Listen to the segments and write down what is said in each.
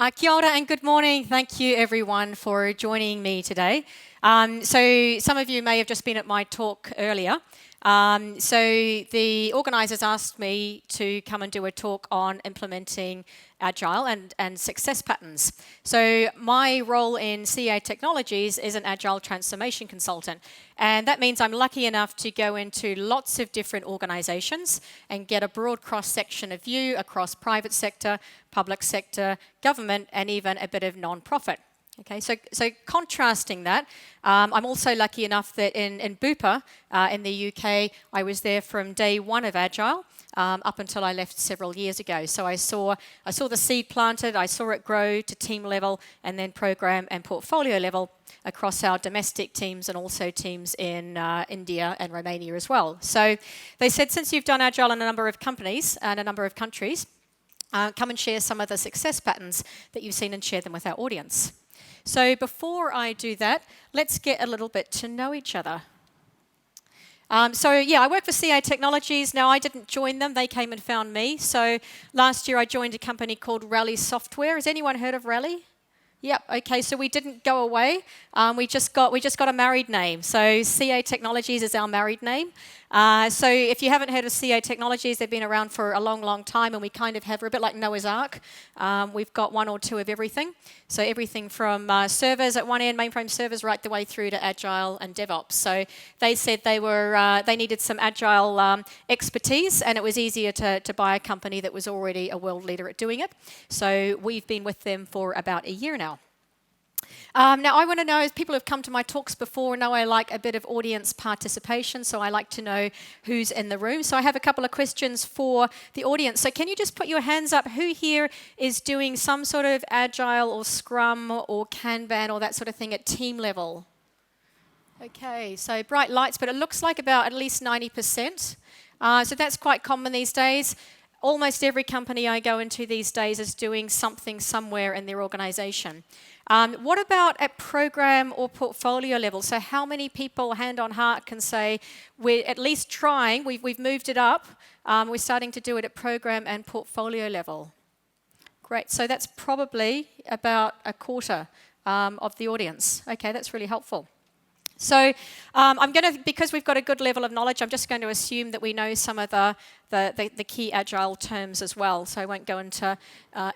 Kia ora and good morning. Thank you everyone for joining me today. So some of you may have just been at my talk earlier. So the organisers asked me to come and do a talk on implementing Agile and success patterns. So my role in CA Technologies is an Agile transformation consultant. And that means I'm lucky enough to go into lots of different organisations and get a broad cross-section of view across private sector, public sector, government, and even a bit of non-profit. Okay, so contrasting that, I'm also lucky enough that in Bupa, in the UK, I was there from day one of Agile up until I left several years ago. So I saw the seed planted, I saw it grow to team level, and then program and portfolio level across our domestic teams and also teams in India and Romania as well. So they said, since you've done Agile in a number of companies and a number of countries, come and share some of the success patterns that you've seen and share them with our audience. So before I do that, let's get a little bit to know each other. I work for CA Technologies. Now, I didn't join them. They came and found me. So last year, I joined a company called Rally Software. Has anyone heard of Rally? Yep, okay, so we didn't go away. We just got a married name. So CA Technologies is our married name. So if you haven't heard of CA Technologies, they've been around for a long, long time, and we kind of have, we're a bit like Noah's Ark. We've got one or two of everything. So everything from servers at one end, mainframe servers, right the way through to Agile and DevOps. So they said they needed some Agile expertise, and it was easier to buy a company that was already a world leader at doing it. So we've been with them for about a year now. Now, I want to know, as people who've come to my talks before know I like a bit of audience participation, so I like to know who's in the room. So I have a couple of questions for the audience. So can you just put your hands up? Who here is doing some sort of Agile or Scrum or Kanban or that sort of thing at team level? Okay, so bright lights, but it looks like about at least 90%. So that's quite common these days. Almost every company I go into these days is doing something somewhere in their organisation. What about at program or portfolio level? So how many people, hand on heart, can say we're at least trying, we've moved it up, we're starting to do it at program and portfolio level? Great, so that's probably about a quarter of the audience. Okay, that's really helpful. So because we've got a good level of knowledge, I'm just going to assume that we know some of the key Agile terms as well. So I won't go into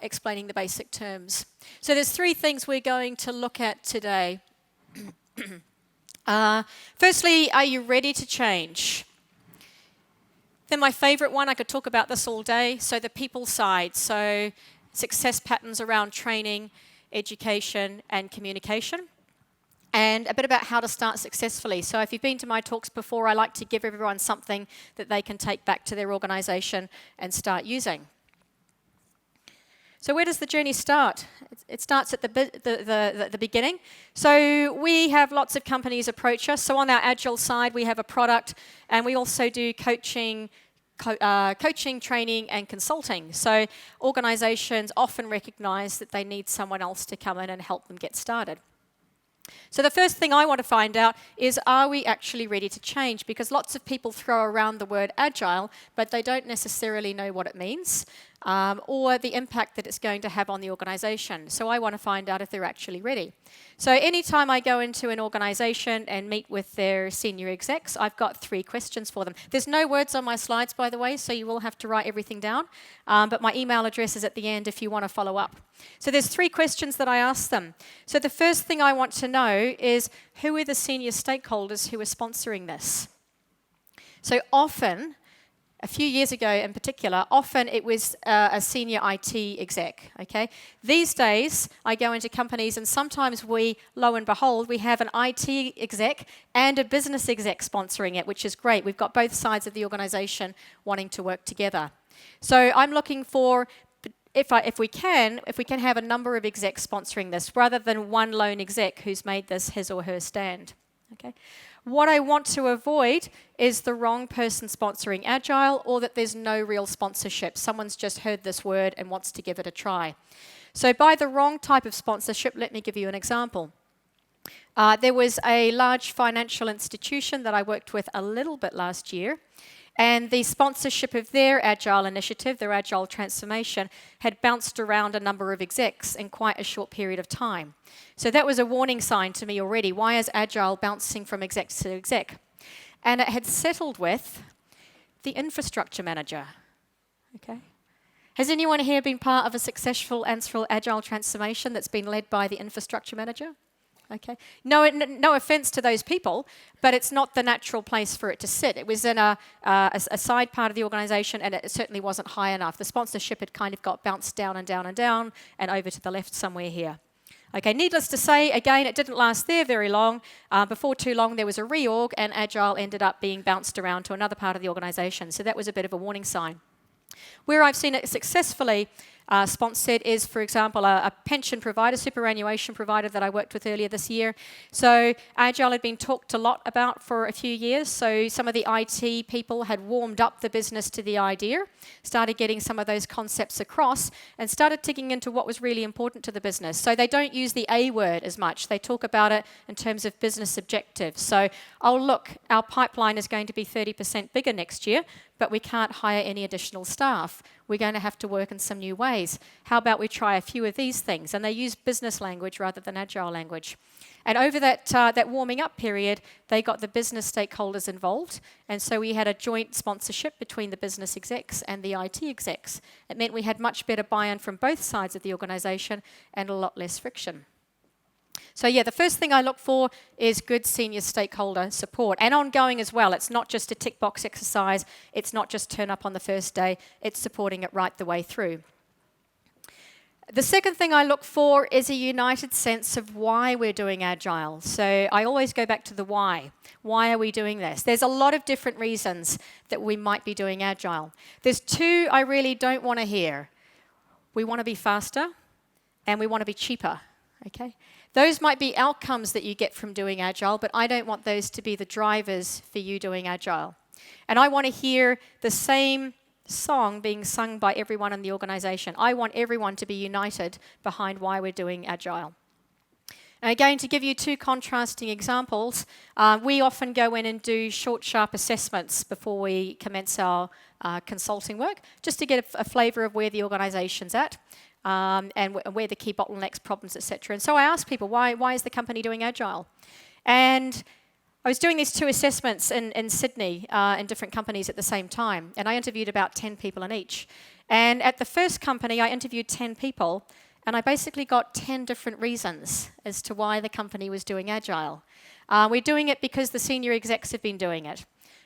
explaining the basic terms. So there's three things we're going to look at today. Firstly, are you ready to change? Then my favorite one, I could talk about this all day, so the people side. So success patterns around training, education, and communication. And a bit about how to start successfully. So if you've been to my talks before, I like to give everyone something that they can take back to their organisation and start using. So where does the journey start? It starts at the beginning. So we have lots of companies approach us. So on our Agile side, we have a product, and we also do coaching, training, and consulting. So organisations often recognise that they need someone else to come in and help them get started. So the first thing I want to find out is, are we actually ready to change? Because lots of people throw around the word Agile, but they don't necessarily know what it means or the impact that it's going to have on the organisation. So I want to find out if they're actually ready. So anytime I go into an organisation and meet with their senior execs, I've got three questions for them. There's no words on my slides, by the way, so you will have to write everything down. But my email address is at the end if you want to follow up. So there's three questions that I ask them. So the first thing I want to know is, who are the senior stakeholders who are sponsoring this? So often, a few years ago in particular, often it was a senior IT exec, okay? These days, I go into companies and sometimes lo and behold, we have an IT exec and a business exec sponsoring it, which is great. We've got both sides of the organisation wanting to work together. So I'm looking for, if we can have a number of execs sponsoring this, rather than one lone exec who's made this his or her stand, okay? What I want to avoid is the wrong person sponsoring Agile, or that there's no real sponsorship. Someone's just heard this word and wants to give it a try. So by the wrong type of sponsorship, let me give you an example. There was a large financial institution that I worked with a little bit last year, And the sponsorship of their Agile initiative, their Agile transformation, had bounced around a number of execs in quite a short period of time. So that was a warning sign to me already. Why is Agile bouncing from exec to exec? And it had settled with the infrastructure manager. Okay. Has anyone here been part of a successful Agile transformation that's been led by the infrastructure manager? Okay. No offense to those people, but it's not the natural place for it to sit. It was in a side part of the organization, and it certainly wasn't high enough. The sponsorship had kind of got bounced down and down and down, and over to the left somewhere here. Okay, needless to say, again, it didn't last there very long. Before too long, there was a reorg, and Agile ended up being bounced around to another part of the organization. So that was a bit of a warning sign. Where I've seen it successfully sponsored is, for example, a pension provider, superannuation provider that I worked with earlier this year. So Agile had been talked a lot about for a few years. So some of the IT people had warmed up the business to the idea, started getting some of those concepts across, and started digging into what was really important to the business. So they don't use the A word as much. They talk about it in terms of business objectives. So, oh, look, our pipeline is going to be 30% bigger next year, but we can't hire any additional staff. We're going to have to work in some new ways. How about we try a few of these things? And they use business language rather than Agile language. And over that warming up period, they got the business stakeholders involved. And so we had a joint sponsorship between the business execs and the IT execs. It meant we had much better buy-in from both sides of the organization and a lot less friction. So yeah, the first thing I look for is good senior stakeholder support, and ongoing as well. It's not just a tick box exercise. It's not just turn up on the first day. It's supporting it right the way through. The second thing I look for is a united sense of why we're doing Agile. So I always go back to the why. Why are we doing this? There's a lot of different reasons that we might be doing Agile. There's two I really don't want to hear. We want to be faster, and we want to be cheaper. Okay? Those might be outcomes that you get from doing Agile, but I don't want those to be the drivers for you doing Agile. And I want to hear the same song being sung by everyone in the organization. I want everyone to be united behind why we're doing Agile. And again, to give you two contrasting examples, we often go in and do short, sharp assessments before we commence our consulting work, just to get a flavour of where the organization's at. And where the key bottlenecks, problems, etc. And so I asked people, why is the company doing Agile? And I was doing these two assessments in Sydney in different companies at the same time, and I interviewed about 10 people in each. And at the first company, I interviewed 10 people, and I basically got 10 different reasons as to why the company was doing Agile. We're doing it because the senior execs have been doing it.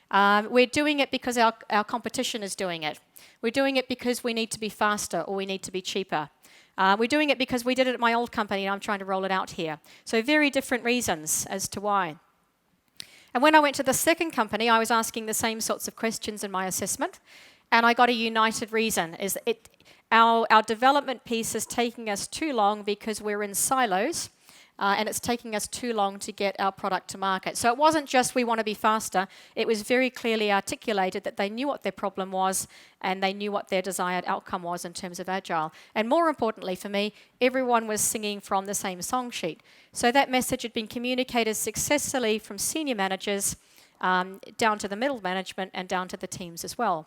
We're doing it because our competition is doing it. We're doing it because we need to be faster or we need to be cheaper. We're doing it because we did it at my old company and I'm trying to roll it out here. So very different reasons as to why. And when I went to the second company, I was asking the same sorts of questions in my assessment, and I got a united reason. Our development piece is taking us too long because we're in silos. And it's taking us too long to get our product to market. So it wasn't just we want to be faster. It was very clearly articulated that they knew what their problem was and they knew what their desired outcome was in terms of Agile. And more importantly for me, everyone was singing from the same song sheet. So that message had been communicated successfully from senior managers down to the middle management and down to the teams as well.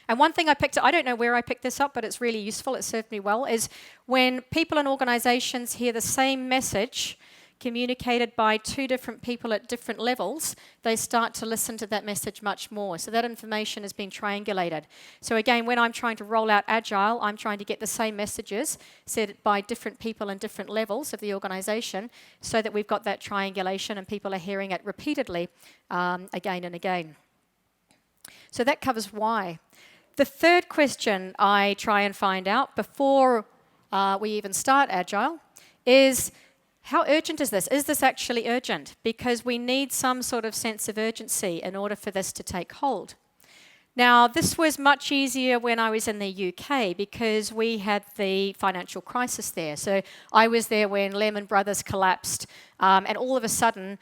And one thing I picked up, I don't know where I picked this up, but it's really useful, it served me well, is when people in organizations hear the same message communicated by two different people at different levels, they start to listen to that message much more. So that information has been triangulated. So again, when I'm trying to roll out Agile, I'm trying to get the same messages said by different people in different levels of the organization so that we've got that triangulation and people are hearing it repeatedly again and again. So that covers why. The third question I try and find out before we even start Agile is, how urgent is this? Is this actually urgent? Because we need some sort of sense of urgency in order for this to take hold. Now, this was much easier when I was in the UK because we had the financial crisis there. So I was there when Lehman Brothers collapsed, and all of a sudden,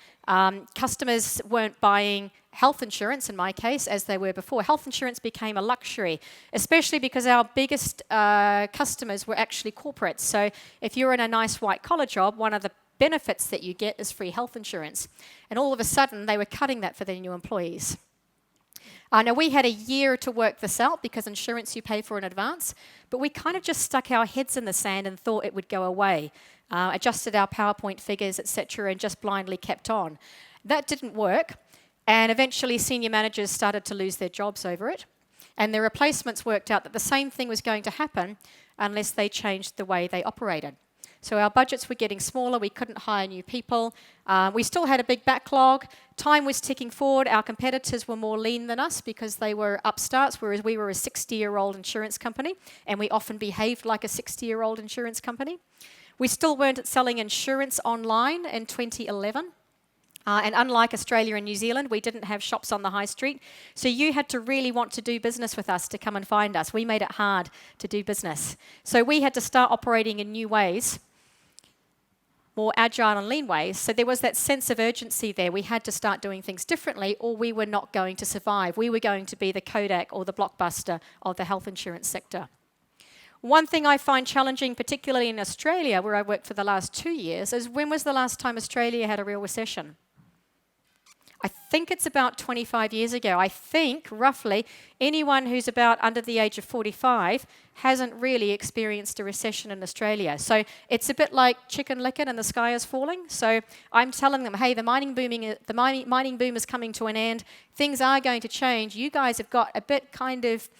customers weren't buying health insurance, in my case, as they were before. Health insurance became a luxury, especially because our biggest customers were actually corporates. So if you're in a nice white-collar job, one of the benefits that you get is free health insurance. And all of a sudden, they were cutting that for their new employees. Now, we had a year to work this out because insurance you pay for in advance, but we kind of just stuck our heads in the sand and thought it would go away, adjusted our PowerPoint figures, etc., and just blindly kept on. That didn't work, and eventually senior managers started to lose their jobs over it, and their replacements worked out that the same thing was going to happen unless they changed the way they operated. So our budgets were getting smaller, we couldn't hire new people, we still had a big backlog, time was ticking forward, our competitors were more lean than us because they were upstarts, whereas we were a 60-year-old insurance company, and we often behaved like a 60-year-old insurance company. We still weren't selling insurance online in 2011. And unlike Australia and New Zealand, we didn't have shops on the high street. So you had to really want to do business with us to come and find us. We made it hard to do business. So we had to start operating in new ways, more agile and lean ways. So there was that sense of urgency there. We had to start doing things differently or we were not going to survive. We were going to be the Kodak or the Blockbuster of the health insurance sector. One thing I find challenging, particularly in Australia, where I worked for the last 2 years, is when was the last time Australia had a real recession? I think it's about 25 years ago. I think, roughly, anyone who's about under the age of 45 hasn't really experienced a recession in Australia. So it's a bit like Chicken Licken and the sky is falling. So I'm telling them, hey, the mining boom is coming to an end. Things are going to change. You guys have got a bit kind of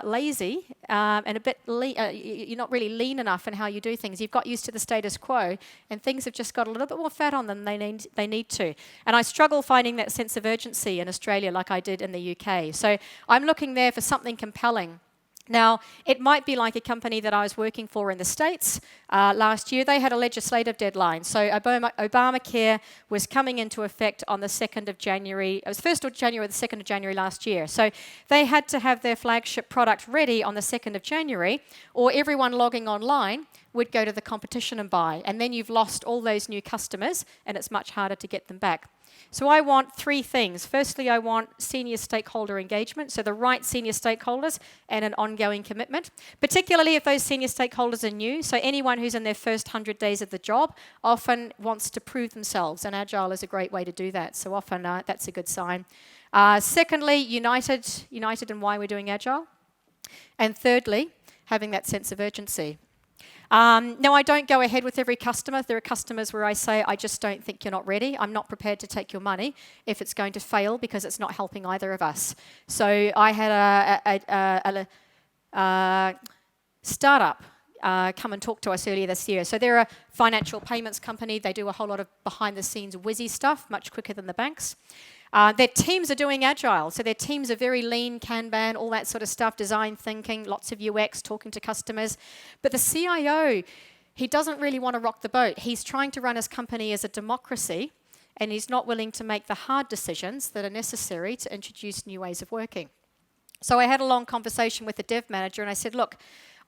lazy and a bit you're not really lean enough in how you do things. You've got used to the status quo and things have just got a little bit more fat on them than they need to. And I struggle finding that sense of urgency in Australia like I did in the UK. So I'm looking there for something compelling. Now, it might be like a company that I was working for in the States last year. They had a legislative deadline. So Obamacare was coming into effect on the 2nd of January. It was 1st of January or the 2nd of January last year. So they had to have their flagship product ready on the 2nd of January, or everyone logging online would go to the competition and buy. And then you've lost all those new customers, and it's much harder to get them back. So I want 3 things. Firstly, I want senior stakeholder engagement, so the right senior stakeholders and an ongoing commitment, particularly if those senior stakeholders are new. So anyone who's in their first 100 days of the job often wants to prove themselves, and Agile is a great way to do that. So often that's a good sign. Secondly, united in why we're doing Agile. And thirdly, having that sense of urgency. No, I don't go ahead with every customer. There are customers where I say, I just don't think you're not ready. I'm not prepared to take your money if it's going to fail because it's not helping either of us. So I had a startup come and talk to us earlier this year. So they're a financial payments company. They do a whole lot of behind-the-scenes whizzy stuff, much quicker than the banks. Their teams are doing Agile, so their teams are very lean, Kanban, all that sort of stuff, design thinking, lots of UX, talking to customers. But the CIO, he doesn't really want to rock the boat. He's trying to run his company as a democracy, and he's not willing to make the hard decisions that are necessary to introduce new ways of working. So I had a long conversation with the dev manager, and I said, look,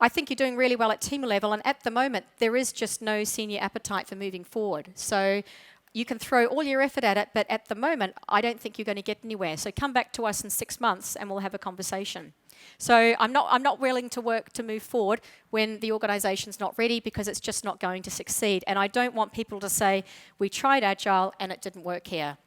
I think you're doing really well at team level, and at the moment, there is just no senior appetite for moving forward. So you can throw all your effort at it, but at the moment, I don't think you're going to get anywhere. So come back to us in 6 months and we'll have a conversation. So I'm not willing to move forward when the organisation's not ready because it's just not going to succeed. And I don't want people to say, we tried Agile and it didn't work here.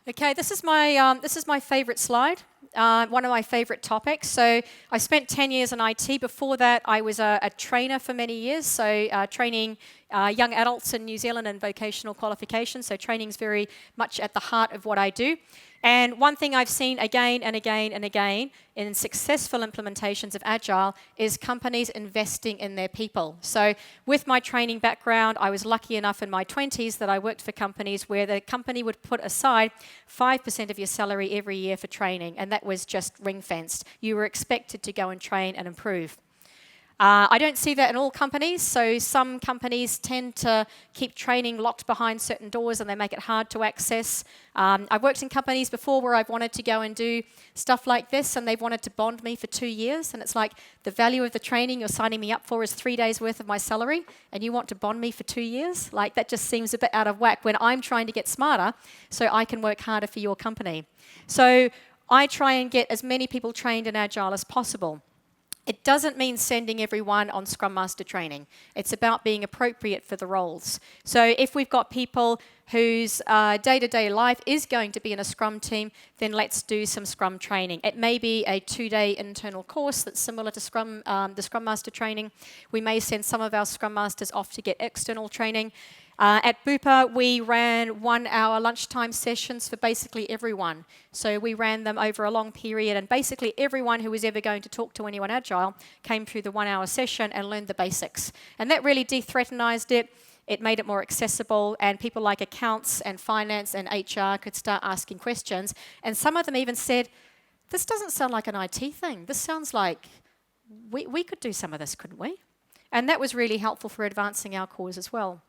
Okay, this is my favourite slide. One of my favourite topics. So I spent 10 years in IT. Before that, I was a trainer for many years, so training young adults in New Zealand in vocational qualifications. So training is very much at the heart of what I do. And one thing I've seen again and again and again in successful implementations of Agile is companies investing in their people. So with my training background, I was lucky enough in my 20s that I worked for companies where the company would put aside 5% of your salary every year for training, and that was just ring-fenced. You were expected to go and train and improve. I don't see that in all companies, so some companies tend to keep training locked behind certain doors and they make it hard to access. I've worked in companies before where I've wanted to go and do stuff like this and they've wanted to bond me for 2 years, and it's like the value of the training you're signing me up for is 3 days worth of my salary and you want to bond me for 2 years? Like, that just seems a bit out of whack when I'm trying to get smarter so I can work harder for your company. So I try and get as many people trained in Agile as possible. It doesn't mean sending everyone on Scrum Master training. It's about being appropriate for the roles. So if we've got people whose day-to-day life is going to be in a Scrum team, then let's do some Scrum training. It may be a 2-day internal course that's similar to Scrum, the Scrum Master training. We may send some of our Scrum Masters off to get external training. At Bupa, we ran 1-hour lunchtime sessions for basically everyone. So we ran them over a long period, and basically everyone who was ever going to talk to anyone Agile came through the 1-hour session and learned the basics. And that really de-threatenized it. It made it more accessible, and people like accounts and finance and HR could start asking questions. And some of them even said, this doesn't sound like an IT thing. This sounds like we could do some of this, couldn't we? And that was really helpful for advancing our cause as well.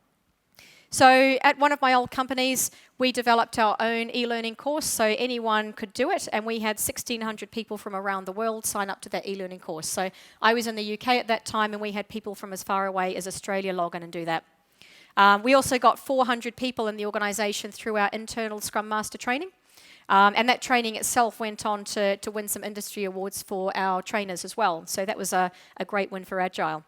So at one of my old companies, we developed our own e-learning course, so anyone could do it, and we had 1,600 people from around the world sign up to that e-learning course. So I was in the UK at that time, and we had people from as far away as Australia log in and do that. We also got 400 people in the organisation through our internal Scrum Master training. And that training itself went on to win some industry awards for our trainers as well. So that was a great win for Agile.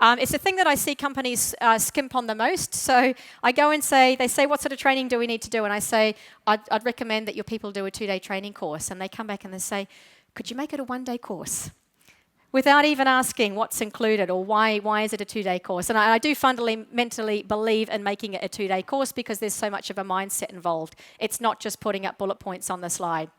It's a thing that I see companies skimp on the most. So I go and they say, what sort of training do we need to do? And I say, I'd recommend that your people do a 2-day training course. And they come back and they say, could you make it a 1-day course? Without even asking what's included or why is it a 2-day course. And I do fundamentally believe in making it a 2-day course because there's so much of a mindset involved. It's not just putting up bullet points on the slide.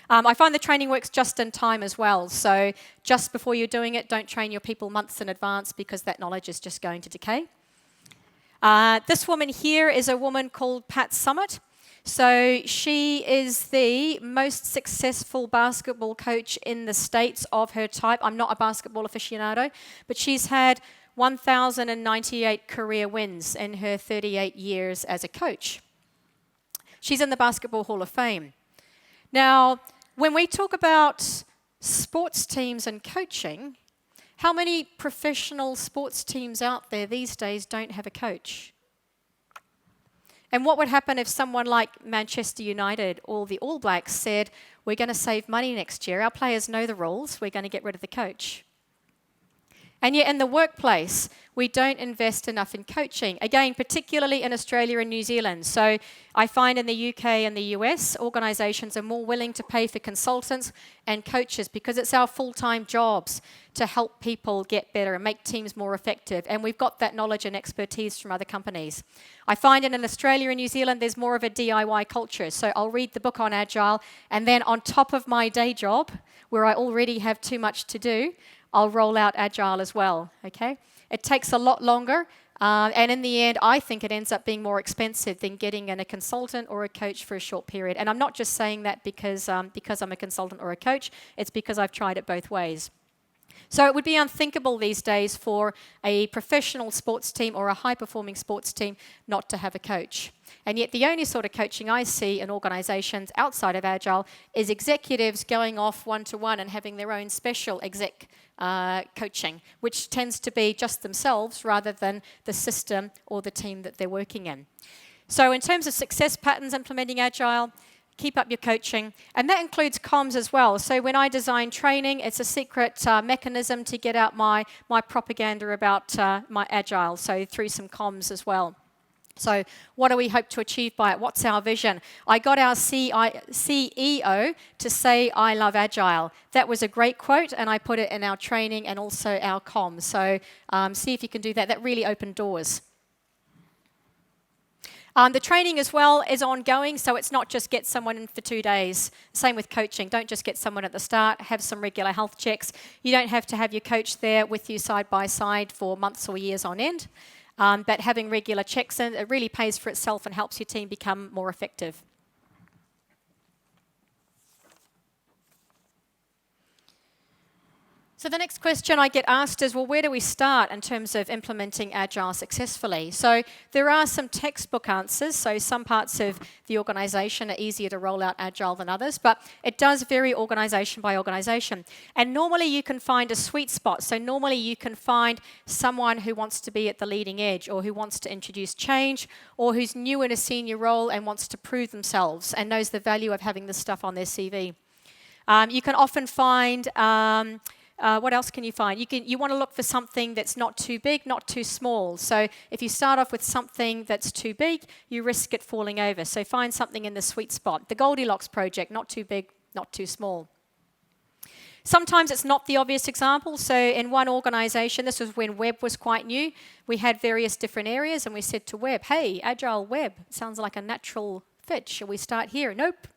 I find the training works just in time as well. So just before you're doing it, don't train your people months in advance because that knowledge is just going to decay. This woman here is a woman called Pat Summit. So she is the most successful basketball coach in the States of her type. I'm not a basketball aficionado, but she's had 1,098 career wins in her 38 years as a coach. She's in the Basketball Hall of Fame. Now, when we talk about sports teams and coaching, how many professional sports teams out there these days don't have a coach? And what would happen if someone like Manchester United or the All Blacks said, we're going to save money next year, our players know the rules, we're going to get rid of the coach? And yet in the workplace, we don't invest enough in coaching. Again, particularly in Australia and New Zealand. So I find in the UK and the US, organisations are more willing to pay for consultants and coaches because it's our full-time jobs to help people get better and make teams more effective. And we've got that knowledge and expertise from other companies. I find in Australia and New Zealand, there's more of a DIY culture. So I'll read the book on Agile, and then on top of my day job, where I already have too much to do, I'll roll out Agile as well, okay? It takes a lot longer, and in the end, I think it ends up being more expensive than getting in a consultant or a coach for a short period. And I'm not just saying that because I'm a consultant or a coach, it's because I've tried it both ways. So it would be unthinkable these days for a professional sports team or a high-performing sports team not to have a coach. And yet the only sort of coaching I see in organisations outside of Agile is executives going off one-to-one and having their own special exec coaching, which tends to be just themselves rather than the system or the team that they're working in. So in terms of success patterns implementing Agile, keep up your coaching, and that includes comms as well. So when I design training, it's a secret mechanism to get out my propaganda about my Agile, so through some comms as well. So what do we hope to achieve by it? What's our vision? I got our CEO to say, I love Agile. That was a great quote, and I put it in our training and also our comms. So see if you can do that. That really opened doors. The training as well is ongoing, so it's not just get someone in for 2 days. Same with coaching. Don't just get someone at the start. Have some regular health checks. You don't have to have your coach there with you side by side for months or years on end. But having regular checks in, it really pays for itself and helps your team become more effective. So the next question I get asked is, well, where do we start in terms of implementing Agile successfully? So there are some textbook answers. So some parts of the organisation are easier to roll out Agile than others, but it does vary organisation by organisation. And normally you can find a sweet spot. So normally you can find someone who wants to be at the leading edge or who wants to introduce change or who's new in a senior role and wants to prove themselves and knows the value of having this stuff on their CV. You can often find What else can you find? You want to look for something that's not too big, not too small. So if you start off with something that's too big, you risk it falling over. So find something in the sweet spot. The Goldilocks project, not too big, not too small. Sometimes it's not the obvious example. So in one organization, this was when web was quite new, we had various different areas and we said to web, hey, Agile web, sounds like a natural fit. Shall we start here? Nope.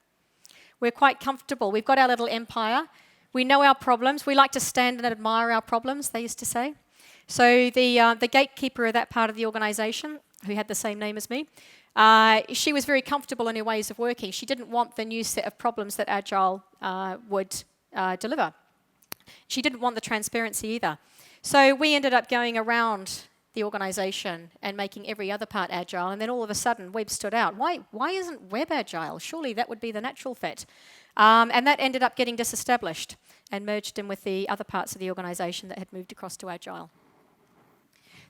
We're quite comfortable. We've got our little empire. We know our problems. We like to stand and admire our problems, they used to say. So the gatekeeper of that part of the organization, who had the same name as me, she was very comfortable in her ways of working. She didn't want the new set of problems that Agile would deliver. She didn't want the transparency either. So we ended up going around the organization and making every other part Agile, and then all of a sudden web stood out. Why isn't web Agile? Surely that would be the natural fit. And that ended up getting disestablished and merged in with the other parts of the organization that had moved across to Agile.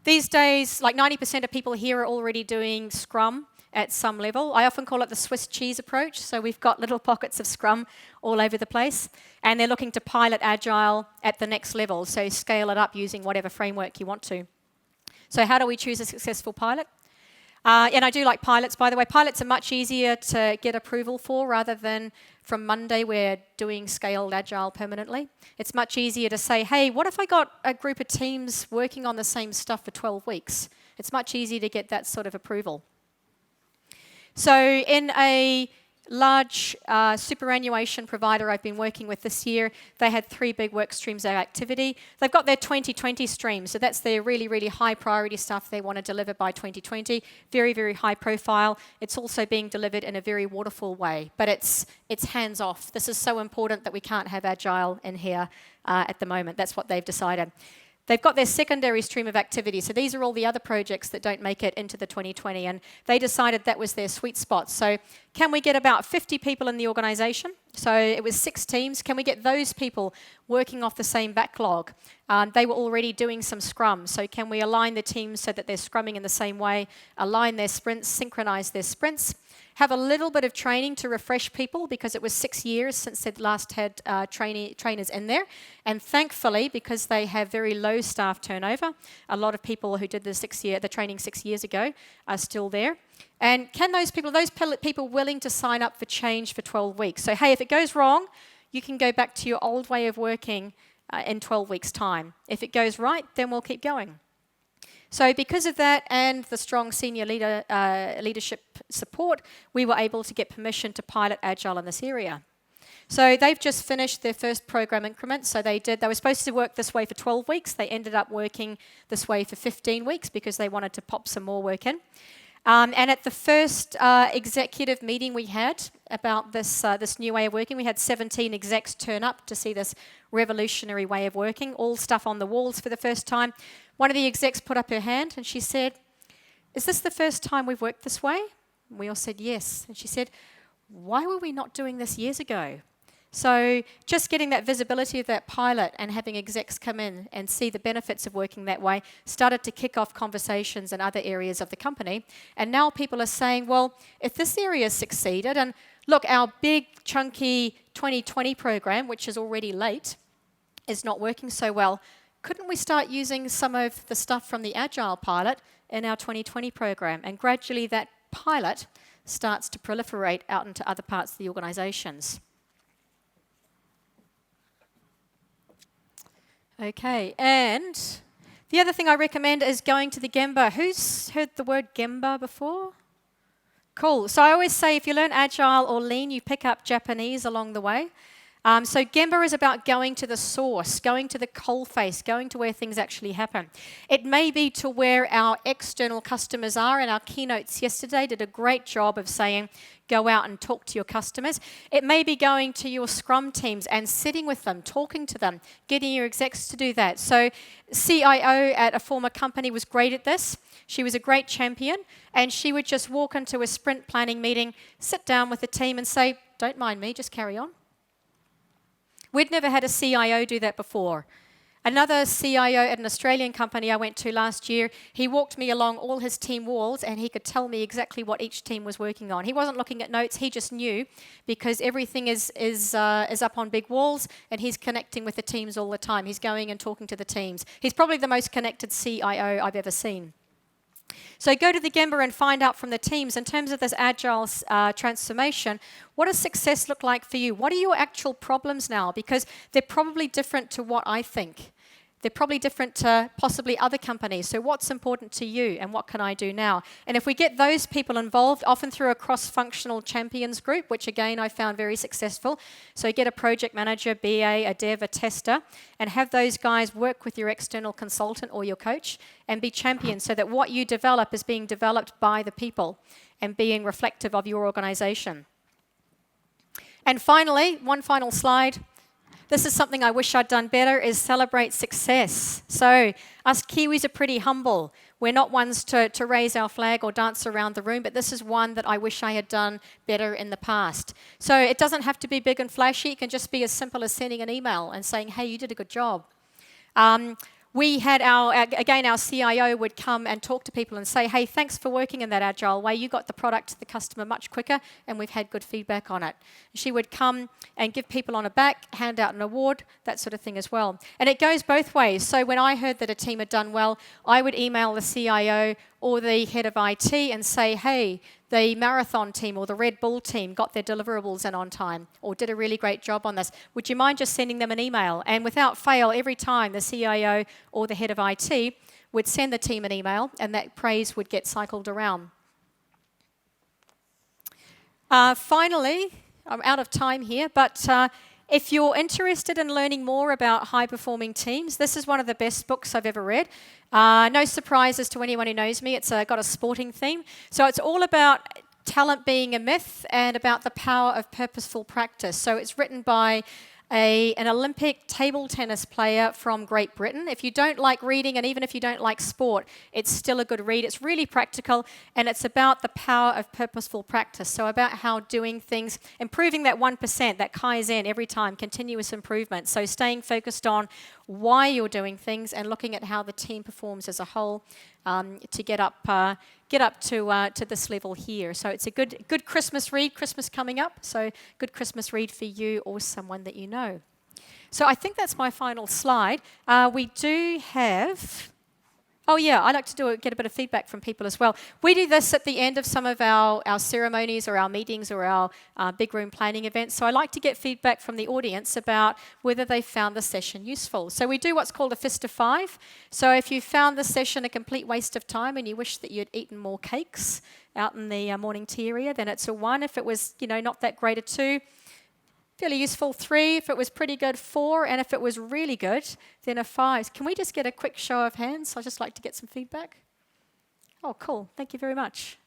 These days, like 90% of people here are already doing Scrum at some level. I often call it the Swiss cheese approach. So we've got little pockets of Scrum all over the place, and they're looking to pilot Agile at the next level, so scale it up using whatever framework you want to. So how do we choose a successful pilot? And I do like pilots, by the way. Pilots are much easier to get approval for rather than from Monday we're doing scaled Agile permanently. It's much easier to say, hey, what if I got a group of teams working on the same stuff for 12 weeks? It's much easier to get that sort of approval. So in a large superannuation provider I've been working with this year, they had 3 big work streams of activity. They've got their 2020 stream, so that's their really, really high priority stuff they want to deliver by 2020. Very, very high profile. It's also being delivered in a very waterfall way, but it's hands off. This is so important that we can't have Agile in here at the moment. That's what they've decided. They've got their secondary stream of activity. So these are all the other projects that don't make it into the 2020. And they decided that was their sweet spot. So can we get about 50 people in the organization? So it was 6 teams. Can we get those people working off the same backlog? They were already doing some Scrum. So can we align the teams so that they're scrumming in the same way, align their sprints, synchronize their sprints, have a little bit of training to refresh people because it was 6 years since they'd last had trainers in there. And thankfully, because they have very low staff turnover, a lot of people who did the training 6 years ago are still there. And can those people willing to sign up for change for 12 weeks? So, hey, if it goes wrong, you can go back to your old way of working in 12 weeks' time. If it goes right, then we'll keep going. So because of that and the strong senior leadership support, we were able to get permission to pilot Agile in this area. So they've just finished their first program increment. So they were supposed to work this way for 12 weeks. They ended up working this way for 15 weeks because they wanted to pop some more work in. And at the first executive meeting we had about this new way of working, we had 17 execs turn up to see this revolutionary way of working, all stuff on the walls for the first time. One of the execs put up her hand and she said, "Is this the first time we've worked this way?" And we all said yes. And she said, "Why were we not doing this years ago?" So just getting that visibility of that pilot and having execs come in and see the benefits of working that way started to kick off conversations in other areas of the company. And now people are saying, well, if this area succeeded, and look, our big, chunky 2020 program, which is already late, is not working so well, couldn't we start using some of the stuff from the Agile pilot in our 2020 program? And gradually that pilot starts to proliferate out into other parts of the organizations. Okay, and the other thing I recommend is going to the Gamber. Who's heard the word Gamber before? Cool. So I always say if you learn Agile or Lean, you pick up Japanese along the way. So Gamber is about going to the source, going to the coalface, going to where things actually happen. It may be to where our external customers are, and our keynotes yesterday did a great job of saying, go out and talk to your customers. It may be going to your Scrum teams and sitting with them, talking to them, getting your execs to do that. So CIO at a former company was great at this. She was a great champion, and she would just walk into a sprint planning meeting, sit down with the team and say, don't mind me, just carry on. We'd never had a CIO do that before. Another CIO at an Australian company I went to last year, he walked me along all his team walls and he could tell me exactly what each team was working on. He wasn't looking at notes, he just knew because everything is up on big walls and he's connecting with the teams all the time. He's going and talking to the teams. He's probably the most connected CIO I've ever seen. So go to the Gamber and find out from the teams, in terms of this Agile transformation, what does success look like for you? What are your actual problems now? Because they're probably different to what I think. They're probably different to possibly other companies. So what's important to you and what can I do now? And if we get those people involved, often through a cross-functional champions group, which again I found very successful. So get a project manager, BA, a dev, a tester, and have those guys work with your external consultant or your coach and be champions so that what you develop is being developed by the people and being reflective of your organization. And finally, one final slide. This is something I wish I'd done better, is celebrate success. So us Kiwis are pretty humble. We're not ones to raise our flag or dance around the room, but this is one that I wish I had done better in the past. So it doesn't have to be big and flashy. It can just be as simple as sending an email and saying, hey, you did a good job. We had our CIO would come and talk to people and say, hey, thanks for working in that Agile way. You got the product to the customer much quicker, and we've had good feedback on it. She would come and give people on a back, hand out an award, that sort of thing as well. And it goes both ways. So when I heard that a team had done well, I would email the CIO or the head of IT and say, hey, the marathon team or the Red Bull team got their deliverables in on time or did a really great job on this. Would you mind just sending them an email? And without fail, every time the CIO or the head of IT would send the team an email and that praise would get cycled around. Finally, I'm out of time here, but if you're interested in learning more about high-performing teams, this is one of the best books I've ever read. No surprises to anyone who knows me. It's got a sporting theme. So it's all about talent being a myth and about the power of purposeful practice. So it's written by an Olympic table tennis player from Great Britain. If you don't like reading, and even if you don't like sport, it's still a good read. It's really practical, and it's about the power of purposeful practice. So about how doing things, improving that 1%, that Kaizen every time, continuous improvement. So staying focused on why you're doing things and looking at how the team performs as a whole to get up to this level here. So it's a good Christmas read, Christmas coming up, so good Christmas read for you or someone that you know. So I think that's my final slide. We do have... Oh yeah, I like to get a bit of feedback from people as well. We do this at the end of some of our ceremonies or our meetings or our big room planning events. So I like to get feedback from the audience about whether they found the session useful. So we do what's called a fist of 5. So if you found the session a complete waste of time and you wish that you'd eaten more cakes out in the morning tea area, then it's a 1. If it was, not that great, a 2. Fairly useful, 3. If it was pretty good, 4. And if it was really good, then a 5. Can we just get a quick show of hands? I'd just like to get some feedback. Oh, cool. Thank you very much.